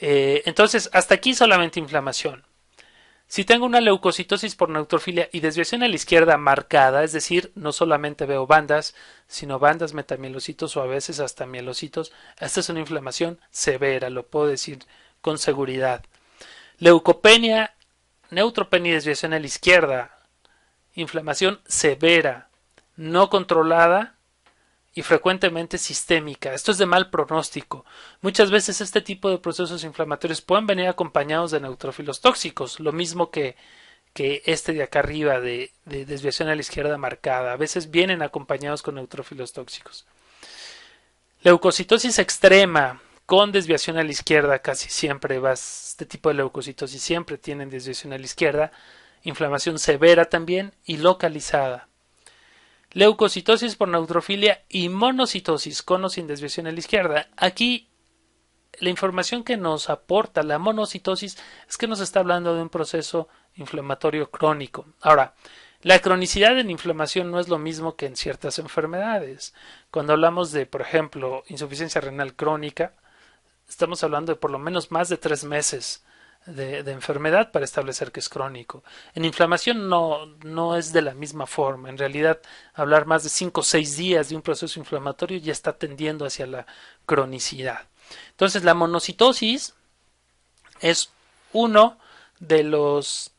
Entonces, hasta aquí solamente inflamación. Si tengo una leucocitosis por neutrofilia y desviación a la izquierda marcada, es decir, no solamente veo bandas, sino bandas metamielocitos o a veces hasta mielocitos, esta es una inflamación severa, lo puedo decir con seguridad. Leucopenia, neutropenia y desviación a la izquierda, inflamación severa, no controlada y frecuentemente sistémica. Esto es de mal pronóstico. Muchas veces este tipo de procesos inflamatorios pueden venir acompañados de neutrófilos tóxicos, lo mismo que este de acá arriba de desviación a la izquierda marcada. A veces vienen acompañados con neutrófilos tóxicos. Leucocitosis extrema con desviación a la izquierda, casi siempre este tipo de leucocitosis siempre tienen desviación a la izquierda, inflamación severa también y localizada. Leucocitosis por neutrofilia y monocitosis con o sin desviación a la izquierda. Aquí la información que nos aporta la monocitosis es que nos está hablando de un proceso inflamatorio crónico. Ahora, la cronicidad en inflamación no es lo mismo que en ciertas enfermedades. Cuando hablamos de, por ejemplo, insuficiencia renal crónica, estamos hablando de por lo menos más de 3 meses de enfermedad para establecer que es crónico. En inflamación no es de la misma forma. En realidad, hablar más de 5 o 6 días de un proceso inflamatorio ya está tendiendo hacia la cronicidad. Entonces, la monocitosis es uno de los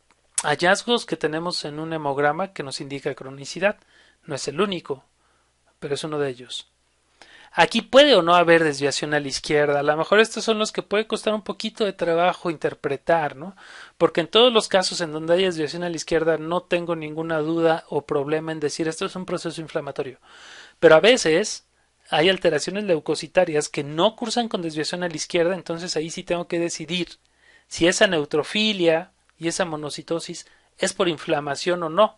hallazgos que tenemos en un hemograma que nos indica cronicidad. No es el único, pero es uno de ellos. Aquí puede o no haber desviación a la izquierda. A lo mejor estos son los que puede costar un poquito de trabajo interpretar, ¿no? Porque en todos los casos en donde hay desviación a la izquierda no tengo ninguna duda o problema en decir esto es un proceso inflamatorio. Pero a veces hay alteraciones leucocitarias que no cursan con desviación a la izquierda, entonces ahí sí tengo que decidir si esa neutrofilia y esa monocitosis es por inflamación o no,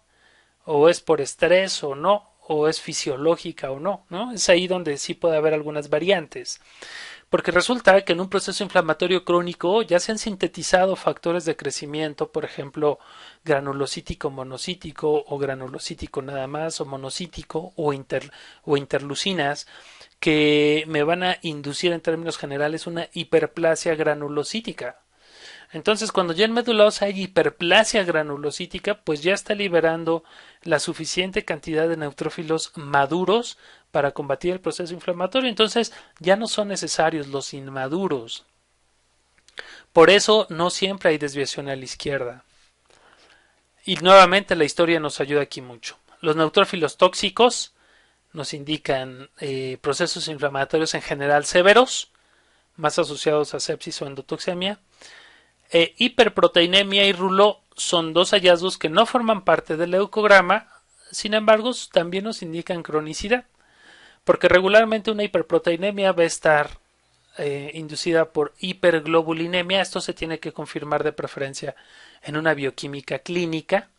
o es por estrés o no, o es fisiológica o no, ¿no? Es ahí donde sí puede haber algunas variantes. Porque resulta que en un proceso inflamatorio crónico ya se han sintetizado factores de crecimiento, por ejemplo, granulocítico monocítico o granulocítico nada más o monocítico o interlucinas que me van a inducir en términos generales una hiperplasia granulocítica. Entonces, cuando ya en médula ósea hay hiperplasia granulocítica, pues ya está liberando la suficiente cantidad de neutrófilos maduros para combatir el proceso inflamatorio. Entonces, ya no son necesarios los inmaduros. Por eso, no siempre hay desviación a la izquierda. Y nuevamente la historia nos ayuda aquí mucho. Los neutrófilos tóxicos nos indican procesos inflamatorios en general severos, más asociados a sepsis o endotoxemia. Hiperproteinemia y rulo son dos hallazgos que no forman parte del leucograma, sin embargo también nos indican cronicidad, porque regularmente una hiperproteinemia va a estar inducida por hiperglobulinemia. Esto se tiene que confirmar de preferencia en una bioquímica clínica,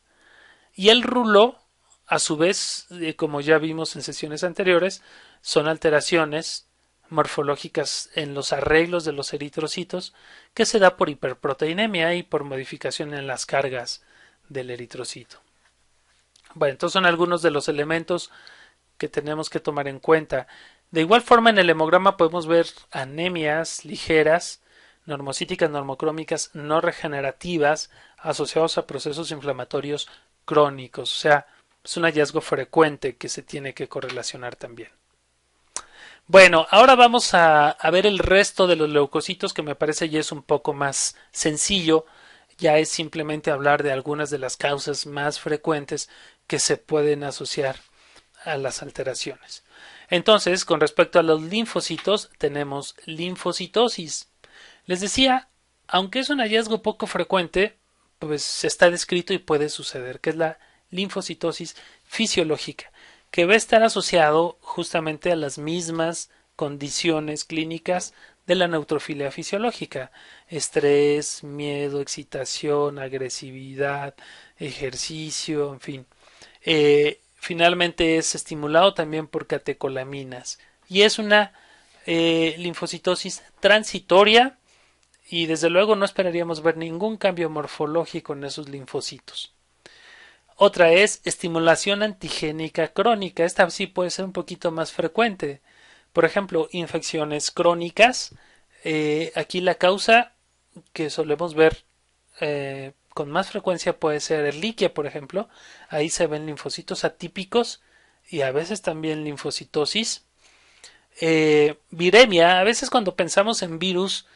y el rulo, a su vez, como ya vimos en sesiones anteriores, son alteraciones morfológicas en los arreglos de los eritrocitos que se da por hiperproteinemia y por modificación en las cargas del eritrocito. Bueno, entonces son algunos de los elementos que tenemos que tomar en cuenta. De igual forma, en el hemograma podemos ver anemias ligeras, normocíticas, normocrómicas, no regenerativas, asociados a procesos inflamatorios crónicos. O sea, es un hallazgo frecuente que se tiene que correlacionar también. Bueno, ahora vamos a ver el resto de los leucocitos, que me parece ya es un poco más sencillo. Ya es simplemente hablar de algunas de las causas más frecuentes que se pueden asociar a las alteraciones. Entonces, con respecto a los linfocitos, tenemos linfocitosis. Les decía, aunque es un hallazgo poco frecuente, pues está descrito y puede suceder, que es la linfocitosis fisiológica, que va a estar asociado justamente a las mismas condiciones clínicas de la neutrofilia fisiológica: estrés, miedo, excitación, agresividad, ejercicio, en fin. Finalmente es estimulado también por catecolaminas y es una linfocitosis transitoria, y desde luego no esperaríamos ver ningún cambio morfológico en esos linfocitos. Otra es estimulación antigénica crónica. Esta sí puede ser un poquito más frecuente. Por ejemplo, infecciones crónicas. Aquí la causa que solemos ver con más frecuencia puede ser Ehrlichia, por ejemplo. Ahí se ven linfocitos atípicos y a veces también linfocitosis. Viremia, a veces cuando pensamos en virus,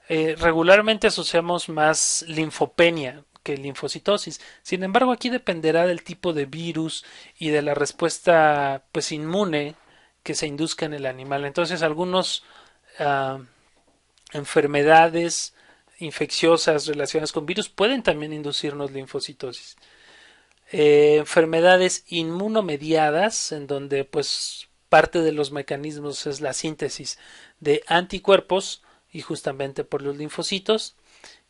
regularmente asociamos más linfopenia que linfocitosis. Sin embargo, aquí dependerá del tipo de virus y de la respuesta pues inmune que se induzca en el animal. Entonces, algunos enfermedades infecciosas relacionadas con virus pueden también inducirnos linfocitosis. Enfermedades inmunomediadas, en donde pues parte de los mecanismos es la síntesis de anticuerpos y justamente por los linfocitos.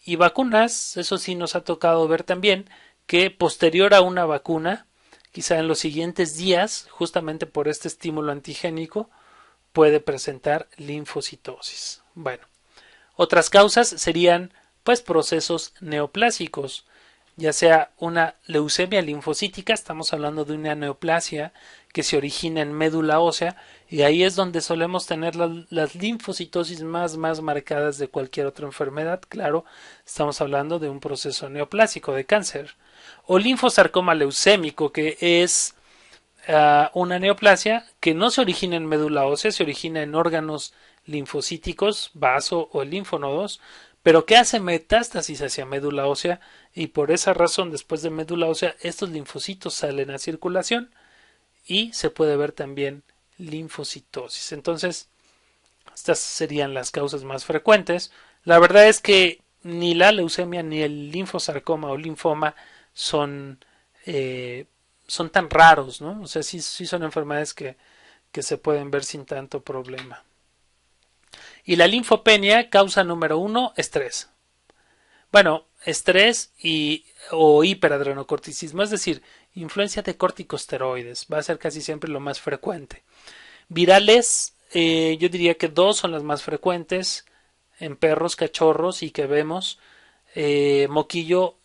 Y vacunas, eso sí nos ha tocado ver también que posterior a una vacuna, quizá en los siguientes días, justamente por este estímulo antigénico, puede presentar linfocitosis. Bueno, otras causas serían pues procesos neoplásicos, ya sea una leucemia linfocítica, estamos hablando de una neoplasia que se origina en médula ósea, y ahí es donde solemos tener las linfocitosis más marcadas de cualquier otra enfermedad. Claro, estamos hablando de un proceso neoplásico de cáncer. O linfosarcoma leucémico, que es una neoplasia que no se origina en médula ósea, se origina en órganos linfocíticos, vaso o linfonodos, pero que hace metástasis hacia médula ósea, y por esa razón después de médula ósea estos linfocitos salen a circulación y se puede ver también linfocitosis. Entonces, estas serían las causas más frecuentes. La verdad es que ni la leucemia ni el linfosarcoma o linfoma son, eh, son tan raros, ¿no? O sea, sí son enfermedades que se pueden ver sin tanto problema. Y la linfopenia, causa número uno, estrés. Bueno, estrés o hiperadrenocorticismo, es decir, influencia de corticosteroides, va a ser casi siempre lo más frecuente. Virales, yo diría que dos son las más frecuentes en perros, cachorros y que vemos: moquillo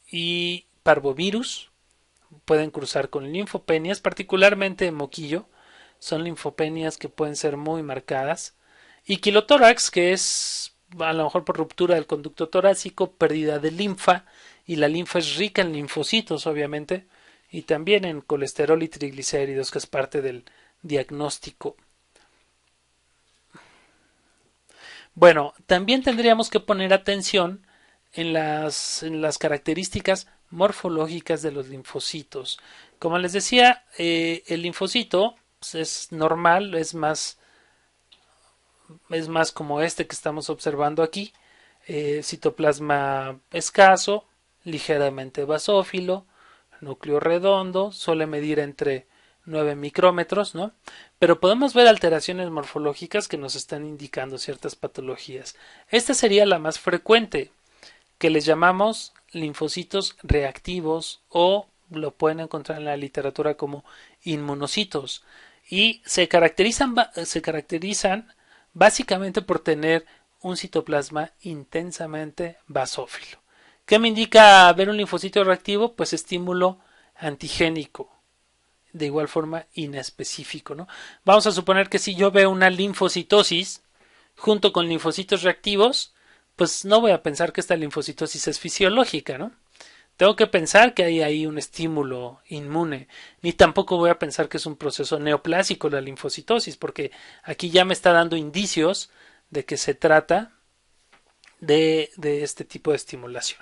y parvovirus. Pueden cruzar con linfopenias, particularmente moquillo, son linfopenias que pueden ser muy marcadas. Y quilotórax, que es a lo mejor por ruptura del conducto torácico, pérdida de linfa, y la linfa es rica en linfocitos, obviamente, y también en colesterol y triglicéridos, que es parte del diagnóstico. Bueno, también tendríamos que poner atención en las características morfológicas de los linfocitos. Como les decía, el linfocito pues, es normal, es más como este que estamos observando aquí: citoplasma escaso, ligeramente basófilo, núcleo redondo, suele medir entre 9 micrómetros, ¿no? Pero podemos ver alteraciones morfológicas que nos están indicando ciertas patologías. Esta sería la más frecuente, que les llamamos linfocitos reactivos, o lo pueden encontrar en la literatura como inmunocitos, y se caracterizan básicamente por tener un citoplasma intensamente basófilo. ¿Qué me indica ver un linfocito reactivo? Pues estímulo antigénico, de igual forma inespecífico, ¿no? Vamos a suponer que si yo veo una linfocitosis junto con linfocitos reactivos, pues no voy a pensar que esta linfocitosis es fisiológica, ¿no? Tengo que pensar que hay ahí un estímulo inmune, ni tampoco voy a pensar que es un proceso neoplásico la linfocitosis, porque aquí ya me está dando indicios de que se trata de este tipo de estimulación.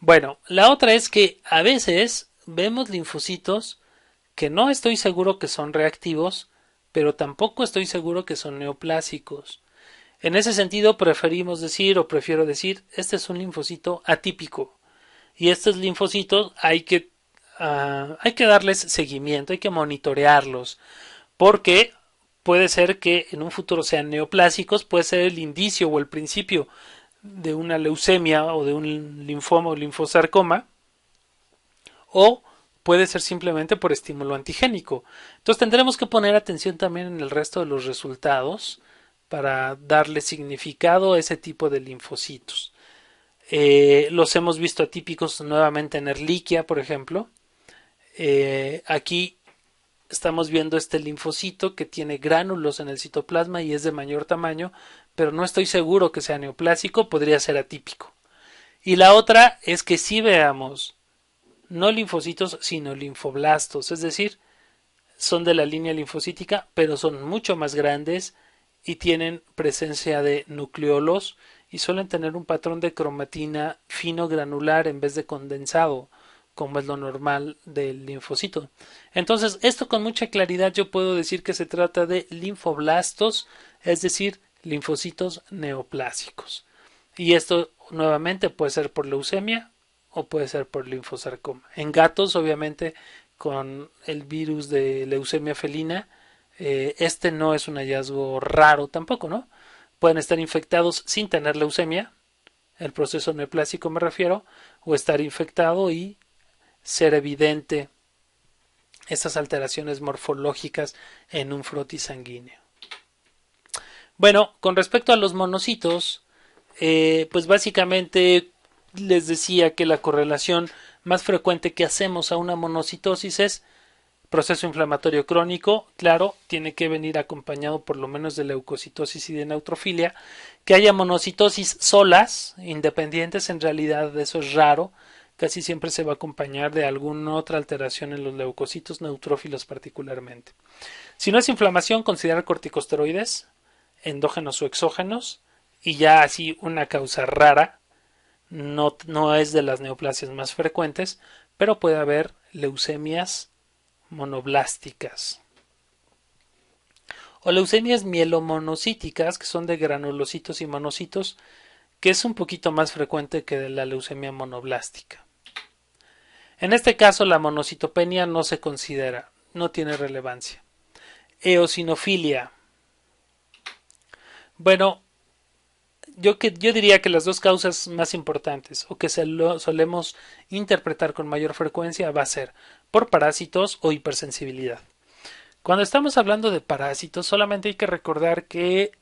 Bueno, la otra es que a veces vemos linfocitos que no estoy seguro que son reactivos, pero tampoco estoy seguro que son neoplásicos. En ese sentido prefiero decir, este es un linfocito atípico. y estos linfocitos hay que darles seguimiento, hay que monitorearlos, porque puede ser que en un futuro sean neoplásicos, puede ser el indicio o el principio de una leucemia o de un linfoma o linfosarcoma, o puede ser simplemente por estímulo antigénico. Entonces tendremos que poner atención también en el resto de los resultados para darle significado a ese tipo de linfocitos. Los hemos visto atípicos nuevamente en Ehrlichia, por ejemplo. Aquí estamos viendo este linfocito que tiene gránulos en el citoplasma y es de mayor tamaño, pero no estoy seguro que sea neoplásico, podría ser atípico. Y la otra es que sí veamos no linfocitos, sino linfoblastos, es decir, son de la línea linfocítica, pero son mucho más grandes y tienen presencia de nucleolos y suelen tener un patrón de cromatina fino granular en vez de condensado, como es lo normal del linfocito. Entonces, esto con mucha claridad yo puedo decir que se trata de linfoblastos, es decir, linfocitos neoplásicos. Y esto nuevamente puede ser por leucemia o puede ser por linfosarcoma. En gatos, obviamente, con el virus de leucemia felina, este no es un hallazgo raro tampoco, ¿no? Pueden estar infectados sin tener leucemia, el proceso neoplásico me refiero, o estar infectado y ser evidente estas alteraciones morfológicas en un frotis sanguíneo. Bueno, con respecto a los monocitos, pues básicamente les decía que la correlación más frecuente que hacemos a una monocitosis es proceso inflamatorio crónico, claro, tiene que venir acompañado por lo menos de leucocitosis y de neutrofilia. Que haya monocitosis solas, independientes, en realidad eso es raro, casi siempre se va a acompañar de alguna otra alteración en los leucocitos neutrófilos particularmente. Si no es inflamación, considerar corticosteroides, endógenos o exógenos, y ya así una causa rara, no es de las neoplasias más frecuentes, pero puede haber leucemias monoblásticas o leucemias mielomonocíticas, que son de granulocitos y monocitos, que es un poquito más frecuente que de la leucemia monoblástica. En este caso la monocitopenia no se considera, no tiene relevancia. Eosinofilia. Bueno, yo diría que las dos causas más importantes o que solemos interpretar con mayor frecuencia va a ser por parásitos o hipersensibilidad. Cuando estamos hablando de parásitos, solamente hay que recordar que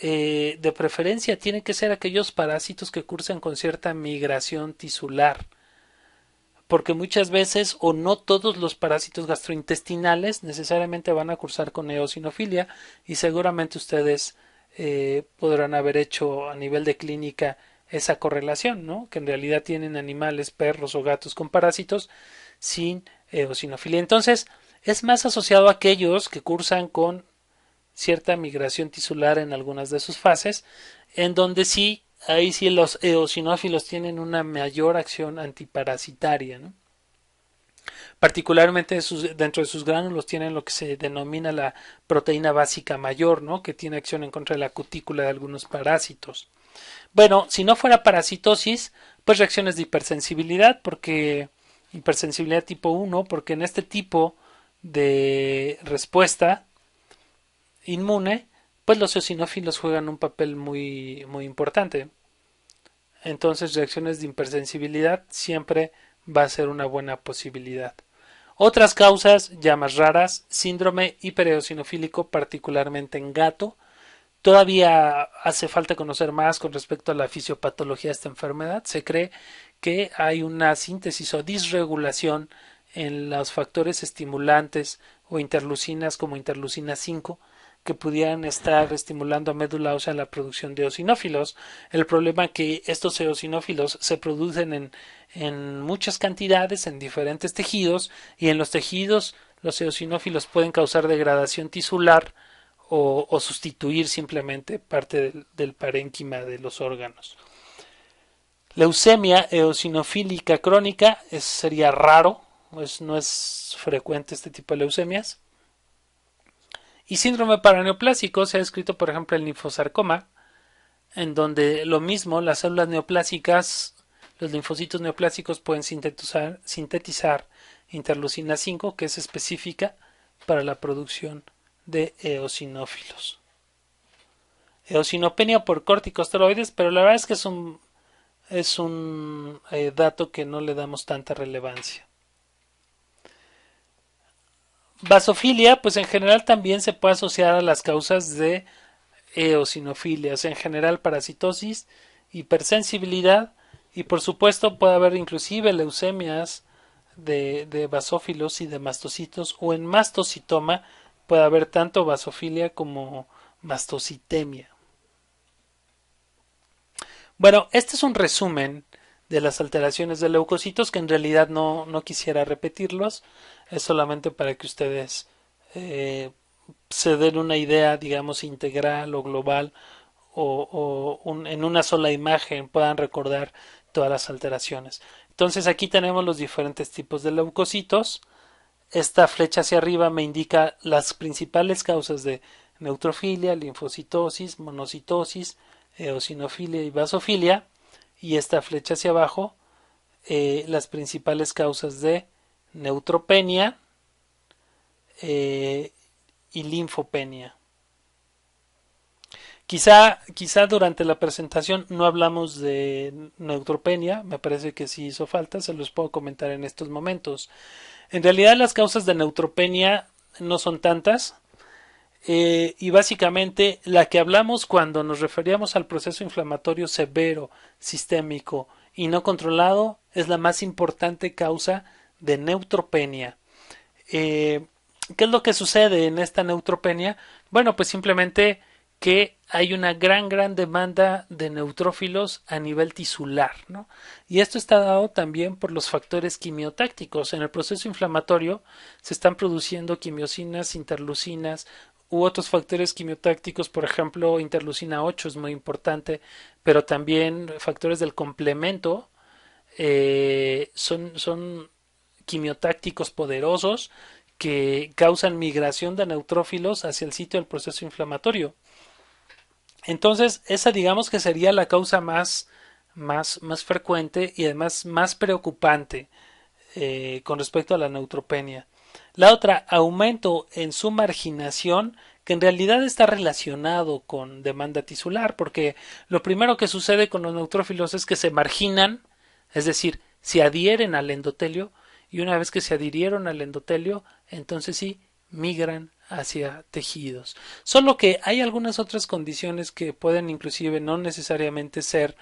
de preferencia tienen que ser aquellos parásitos que cursan con cierta migración tisular, porque muchas veces o no todos los parásitos gastrointestinales necesariamente van a cursar con eosinofilia y seguramente ustedes podrán haber hecho a nivel de clínica esa correlación, ¿no? Que en realidad tienen animales, perros o gatos con parásitos sin eosinofilia. Entonces, es más asociado a aquellos que cursan con cierta migración tisular en algunas de sus fases, en donde sí, ahí sí los eosinófilos tienen una mayor acción antiparasitaria, ¿no? Particularmente dentro de sus gránulos tienen lo que se denomina la proteína básica mayor, ¿no? Que tiene acción en contra de la cutícula de algunos parásitos. Bueno, si no fuera parasitosis, pues reacciones de hipersensibilidad, porque hipersensibilidad tipo 1, porque en este tipo de respuesta inmune, pues los eosinófilos juegan un papel muy, muy importante. Entonces, reacciones de hipersensibilidad siempre va a ser una buena posibilidad. Otras causas ya más raras, síndrome hipereosinofílico, particularmente en gato. Todavía hace falta conocer más con respecto a la fisiopatología de esta enfermedad. Se cree que hay una síntesis o disregulación en los factores estimulantes o interleucinas como interleucina 5 que pudieran estar estimulando a médula ósea la producción de eosinófilos. El problema es que estos eosinófilos se producen en muchas cantidades en diferentes tejidos y en los tejidos los eosinófilos pueden causar degradación tisular o sustituir simplemente parte del parénquima de los órganos. Leucemia eosinofílica crónica sería raro, no es frecuente este tipo de leucemias. Y síndrome paraneoplásico se ha descrito, por ejemplo, el linfosarcoma, en donde lo mismo, las células neoplásicas, los linfocitos neoplásicos pueden sintetizar interleucina 5, que es específica para la producción de eosinófilos. Eosinopenia por corticosteroides, pero la verdad es que es un dato que no le damos tanta relevancia. Basofilia, pues en general también se puede asociar a las causas de eosinofilias, en general parasitosis, hipersensibilidad y por supuesto puede haber inclusive leucemias de basófilos y de mastocitos o en mastocitoma puede haber tanto basofilia como mastocitemia. Bueno, este es un resumen de las alteraciones de leucocitos que en realidad no quisiera repetirlos, es solamente para que ustedes se den una idea, digamos, integral o global en una sola imagen puedan recordar todas las alteraciones. Entonces aquí tenemos los diferentes tipos de leucocitos. Esta flecha hacia arriba me indica las principales causas de neutrofilia, linfocitosis, monocitosis, eosinofilia y basofilia. Y esta flecha hacia abajo, las principales causas de neutropenia y linfopenia. Quizá durante la presentación no hablamos de neutropenia, me parece que sí hizo falta, se los puedo comentar en estos momentos. En realidad las causas de neutropenia no son tantas y básicamente la que hablamos cuando nos referíamos al proceso inflamatorio severo, sistémico y no controlado es la más importante causa de neutropenia. ¿Qué es lo que sucede en esta neutropenia? Bueno, pues simplemente que hay una gran demanda de neutrófilos a nivel tisular, ¿no? Y esto está dado también por los factores quimiotácticos. En el proceso inflamatorio se están produciendo quimiosinas, interleucinas u otros factores quimiotácticos, por ejemplo, interleucina 8 es muy importante, pero también factores del complemento son quimiotácticos poderosos que causan migración de neutrófilos hacia el sitio del proceso inflamatorio. Entonces, esa digamos que sería la causa más frecuente y además más preocupante con respecto a la neutropenia. La otra, aumento en su marginación, que en realidad está relacionado con demanda tisular, porque lo primero que sucede con los neutrófilos es que se marginan, es decir, se adhieren al endotelio, y una vez que se adhirieron al endotelio, entonces sí migran hacia tejidos. Solo que hay algunas otras condiciones que pueden inclusive no necesariamente ser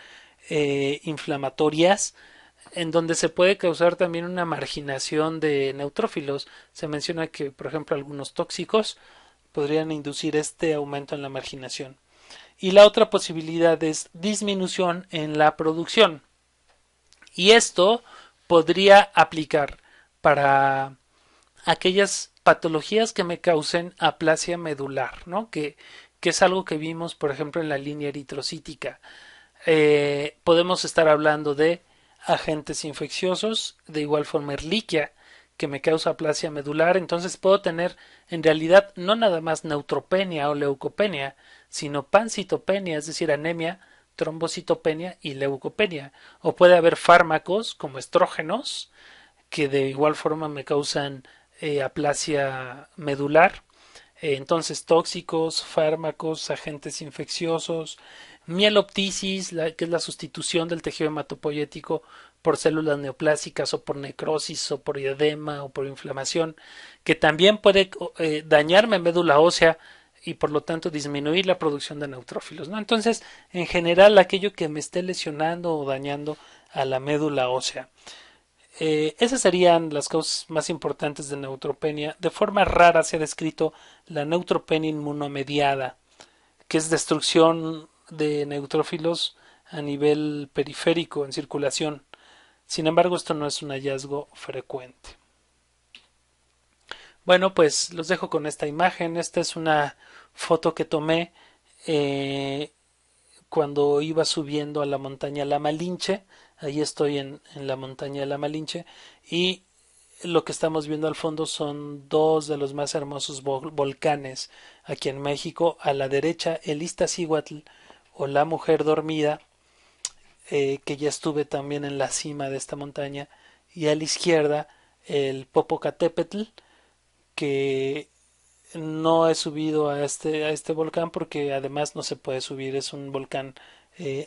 inflamatorias, en donde se puede causar también una marginación de neutrófilos. Se menciona que, por ejemplo, algunos tóxicos podrían inducir este aumento en la marginación. Y la otra posibilidad es disminución en la producción. Y esto podría aplicar para aquellas patologías que me causen aplasia medular, ¿no? Que es algo que vimos, por ejemplo, en la línea eritrocítica. Podemos estar hablando de agentes infecciosos, de igual forma Ehrlichia, que me causa aplasia medular, entonces puedo tener en realidad no nada más neutropenia o leucopenia, sino pancitopenia, es decir, anemia, trombocitopenia y leucopenia. O puede haber fármacos como estrógenos, que de igual forma me causan aplasia medular. Entonces, tóxicos, fármacos, agentes infecciosos, mieloptisis, que es la sustitución del tejido hematopoyético por células neoplásicas o por necrosis o por edema o por inflamación, que también puede dañarme médula ósea y por lo tanto disminuir la producción de neutrófilos, ¿no? Entonces, en general, aquello que me esté lesionando o dañando a la médula ósea. Esas serían las causas más importantes de neutropenia. De forma rara se ha descrito la neutropenia inmunomediada, que es destrucción de neutrófilos a nivel periférico en circulación. Sin embargo, esto no es un hallazgo frecuente. Bueno, pues los dejo con esta imagen. Esta es una foto que tomé cuando iba subiendo a la montaña La Malinche. Ahí estoy en la montaña de La Malinche y lo que estamos viendo al fondo son dos de los más hermosos volcanes aquí en México. A la derecha el Iztaccíhuatl o la Mujer Dormida, que ya estuve también en la cima de esta montaña, y a la izquierda el Popocatépetl, que no he subido a este volcán porque además no se puede subir, es un volcán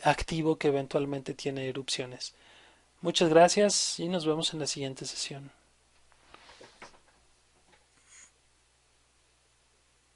activo que eventualmente tiene erupciones. Muchas gracias y nos vemos en la siguiente sesión.